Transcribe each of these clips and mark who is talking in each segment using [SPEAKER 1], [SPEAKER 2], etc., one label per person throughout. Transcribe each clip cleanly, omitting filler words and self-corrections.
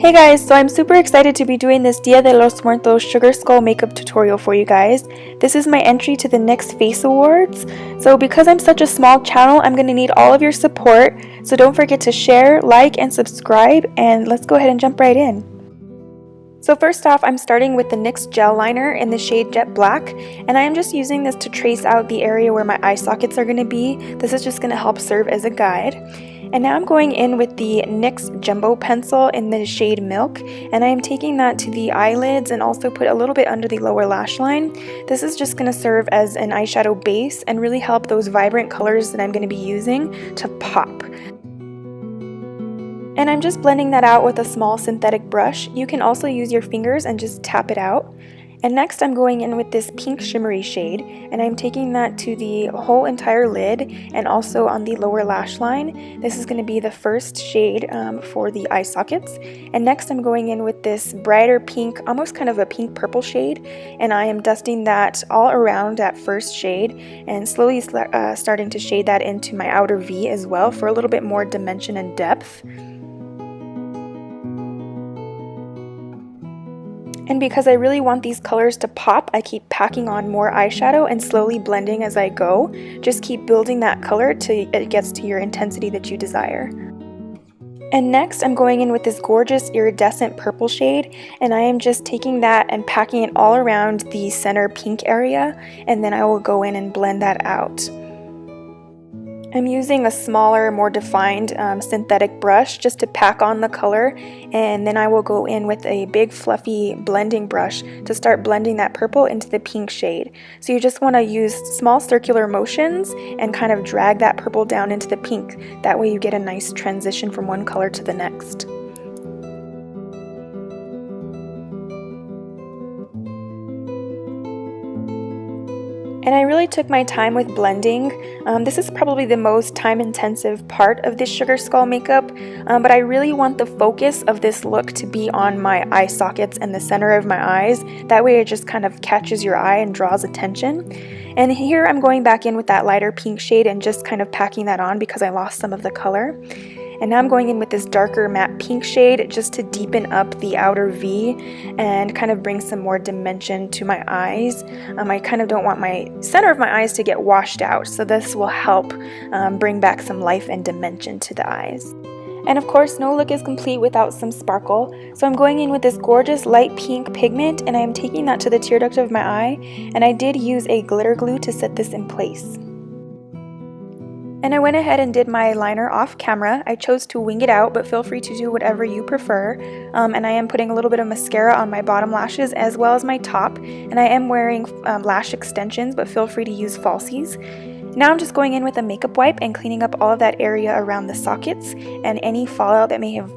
[SPEAKER 1] Hey guys, so I'm super excited to be doing this Dia de los Muertos Sugar Skull makeup tutorial for you guys. This is my entry to the NYX Face Awards. So because I'm such a small channel, I'm going to need all of your support. So don't forget to share, like, and subscribe, and let's go ahead and jump right in. So first off, I'm starting with the NYX Gel Liner in the shade Jet Black, and I am just using this to trace out the area where my eye sockets are going to be. This is just going to help serve as a guide. And now I'm going in with the NYX Jumbo Pencil in the shade Milk, and I am taking that to the eyelids and also put a little bit under the lower lash line. This is just going to serve as an eyeshadow base and really help those vibrant colors that I'm going to be using to pop. And I'm just blending that out with a small synthetic brush. You can also use your fingers and just tap it out. And next I'm going in with this pink shimmery shade, and I'm taking that to the whole entire lid and also on the lower lash line. This is going to be the first shade for the eye sockets. And next I'm going in with this brighter pink, almost kind of a pink purple shade, and I am dusting that all around that first shade and slowly starting to shade that into my outer V as well for a little bit more dimension and depth. And because I really want these colors to pop, I keep packing on more eyeshadow and slowly blending as I go. Just keep building that color till it gets to your intensity that you desire. And next I'm going in with this gorgeous iridescent purple shade, and I am just taking that and packing it all around the center pink area, and then I will go in and blend that out. I'm using a smaller, more defined synthetic brush just to pack on the color, and then I will go in with a big fluffy blending brush to start blending that purple into the pink shade. So you just want to use small circular motions and kind of drag that purple down into the pink. That way you get a nice transition from one color to the next. And I really took my time with blending. This is probably the most time-intensive part of this Sugar Skull makeup, but I really want the focus of this look to be on my eye sockets and the center of my eyes. That way it just kind of catches your eye and draws attention. And here I'm going back in with that lighter pink shade and just kind of packing that on because I lost some of the color. And now I'm going in with this darker matte pink shade just to deepen up the outer V and kind of bring some more dimension to my eyes. I kind of don't want my center of my eyes to get washed out, so this will help bring back some life and dimension to the eyes. And of course, no look is complete without some sparkle, so I'm going in with this gorgeous light pink pigment, and I am taking that to the tear duct of my eye, and I did use a glitter glue to set this in place. And I went ahead and did my liner off camera. I chose to wing it out, but feel free to do whatever you prefer. And I am putting a little bit of mascara on my bottom lashes as well as my top. And I am wearing lash extensions, but feel free to use falsies. Now I'm just going in with a makeup wipe and cleaning up all of that area around the sockets and any fallout that may have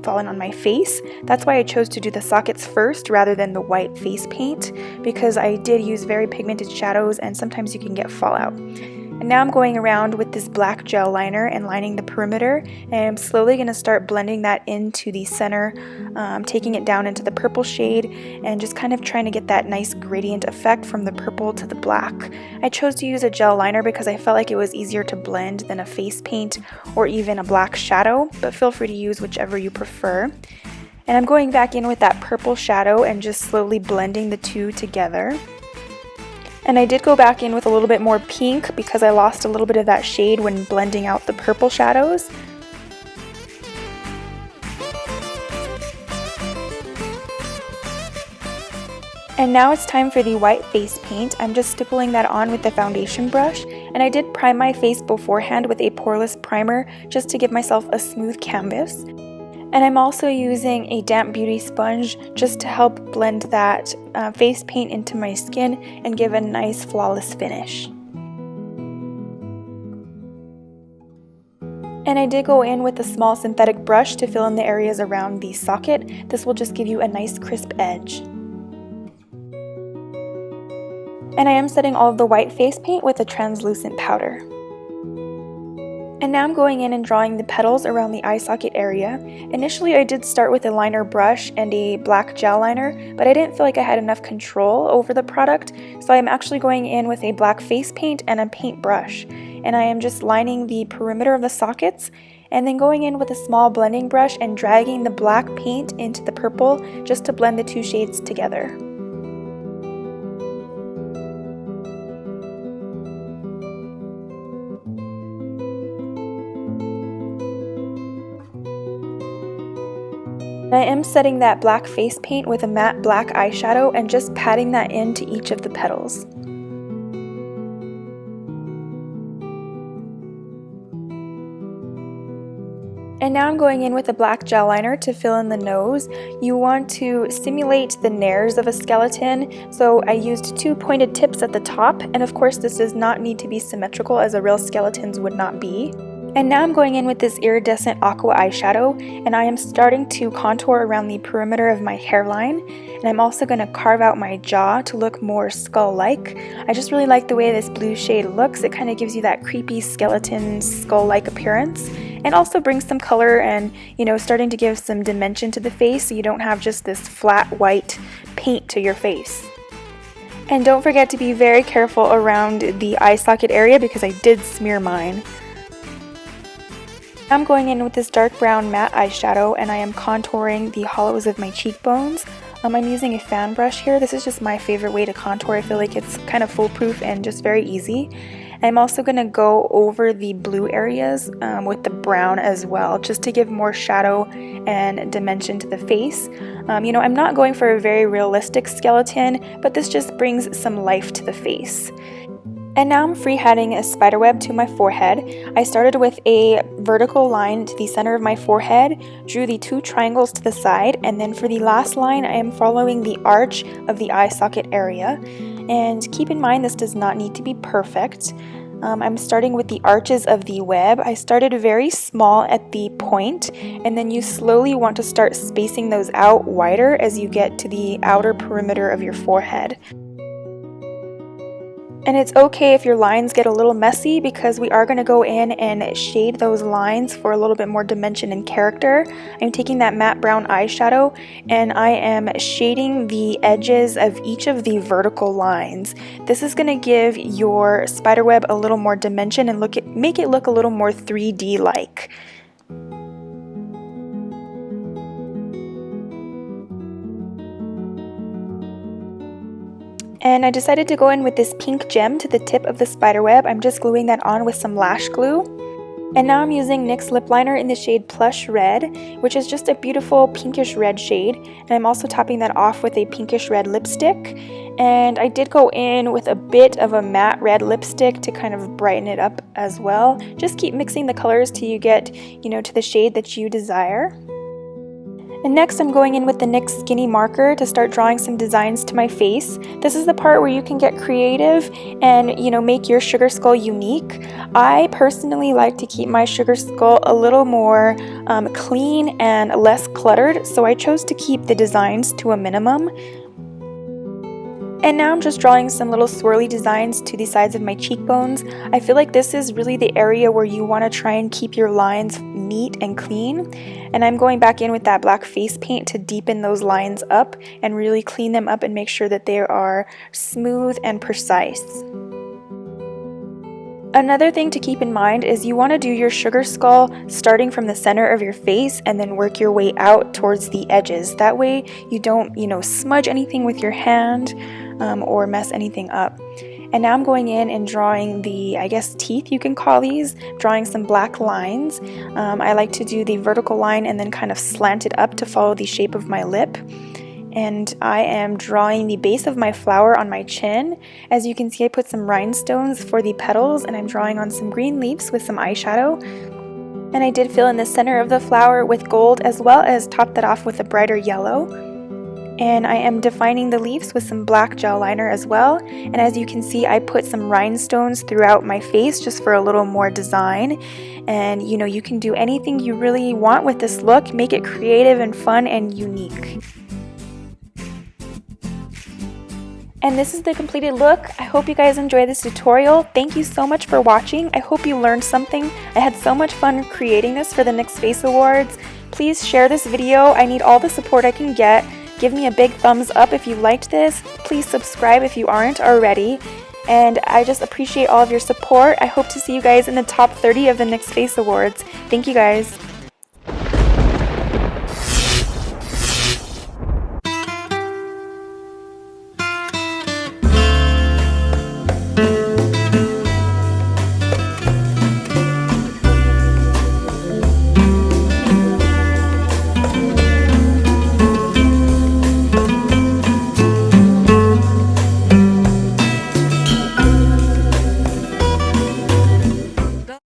[SPEAKER 1] fallen on my face. That's why I chose to do the sockets first rather than the white face paint, because I did use very pigmented shadows and sometimes you can get fallout. And now I'm going around with this black gel liner and lining the perimeter, and I'm slowly going to start blending that into the center, taking it down into the purple shade and just kind of trying to get that nice gradient effect from the purple to the black. I chose to use a gel liner because I felt like it was easier to blend than a face paint or even a black shadow, but feel free to use whichever you prefer. And I'm going back in with that purple shadow and just slowly blending the two together. And I did go back in with a little bit more pink because I lost a little bit of that shade when blending out the purple shadows. And now it's time for the white face paint. I'm just stippling that on with the foundation brush, and I did prime my face beforehand with a poreless primer just to give myself a smooth canvas. And I'm also using a damp beauty sponge just to help blend that face paint into my skin and give a nice flawless finish. And I did go in with a small synthetic brush to fill in the areas around the socket. This will just give you a nice crisp edge. And I am setting all of the white face paint with a translucent powder. And now I'm going in and drawing the petals around the eye socket area. Initially I did start with a liner brush and a black gel liner, but I didn't feel like I had enough control over the product, so I'm actually going in with a black face paint and a paint brush. And I am just lining the perimeter of the sockets and then going in with a small blending brush and dragging the black paint into the purple just to blend the two shades together. I am setting that black face paint with a matte black eyeshadow and just patting that into each of the petals. And now I'm going in with a black gel liner to fill in the nose. You want to simulate the nares of a skeleton, so I used two pointed tips at the top, and of course this does not need to be symmetrical as a real skeleton's would not be. And now I'm going in with this iridescent aqua eyeshadow, and I am starting to contour around the perimeter of my hairline, and I'm also going to carve out my jaw to look more skull-like. I just really like the way this blue shade looks. It kind of gives you that creepy skeleton skull-like appearance, and also brings some color and, you know, starting to give some dimension to the face so you don't have just this flat white paint to your face. And don't forget to be very careful around the eye socket area because I did smear mine. I'm going in with this dark brown matte eyeshadow and I am contouring the hollows of my cheekbones. I'm using a fan brush here. This is just my favorite way to contour. I feel like it's kind of foolproof and just very easy. I'm also going to go over the blue areas with the brown as well, just to give more shadow and dimension to the face. You know, I'm not going for a very realistic skeleton, but this just brings some life to the face. And now I'm freehanding a spiderweb to my forehead. I started with a vertical line to the center of my forehead, drew the two triangles to the side, and then for the last line I am following the arch of the eye socket area. And keep in mind this does not need to be perfect. I'm starting with the arches of the web. I started very small at the point, and then you slowly want to start spacing those out wider as you get to the outer perimeter of your forehead. And it's okay if your lines get a little messy because we are going to go in and shade those lines for a little bit more dimension and character. I'm taking that matte brown eyeshadow and I am shading the edges of each of the vertical lines. This is going to give your spiderweb a little more dimension and make it look a little more 3D-like. And I decided to go in with this pink gem to the tip of the spiderweb. I'm just gluing that on with some lash glue. And now I'm using NYX lip liner in the shade Plush Red, which is just a beautiful pinkish red shade. And I'm also topping that off with a pinkish red lipstick. And I did go in with a bit of a matte red lipstick to kind of brighten it up as well. Just keep mixing the colors till you get, you know, to the shade that you desire. And next I'm going in with the NYX Skinny Marker to start drawing some designs to my face. This is the part where you can get creative and, you know, make your sugar skull unique. I personally like to keep my sugar skull a little more clean and less cluttered, so I chose to keep the designs to a minimum. And now I'm just drawing some little swirly designs to the sides of my cheekbones. I feel like this is really the area where you want to try and keep your lines neat and clean. And I'm going back in with that black face paint to deepen those lines up and really clean them up and make sure that they are smooth and precise. Another thing to keep in mind is you want to do your sugar skull starting from the center of your face and then work your way out towards the edges. That way you don't, you know, smudge anything with your hand or mess anything up. And now I'm going in and drawing the, I guess, teeth you can call these, drawing some black lines. I like to do the vertical line and then kind of slant it up to follow the shape of my lip. And I am drawing the base of my flower on my chin. As you can see, I put some rhinestones for the petals and I'm drawing on some green leaves with some eyeshadow. And I did fill in the center of the flower with gold as well as top that off with a brighter yellow. And I am defining the leaves with some black gel liner as well. And as you can see, I put some rhinestones throughout my face just for a little more design. And you know, you can do anything you really want with this look. Make it creative and fun and unique. And this is the completed look. I hope you guys enjoyed this tutorial. Thank you so much for watching. I hope you learned something. I had so much fun creating this for the NYX Face Awards. Please share this video. I need all the support I can get. Give me a big thumbs up if you liked this. Please subscribe if you aren't already. and I just appreciate all of your support. I hope to see you guys in the top 30 of the NYX Face Awards. Thank you guys.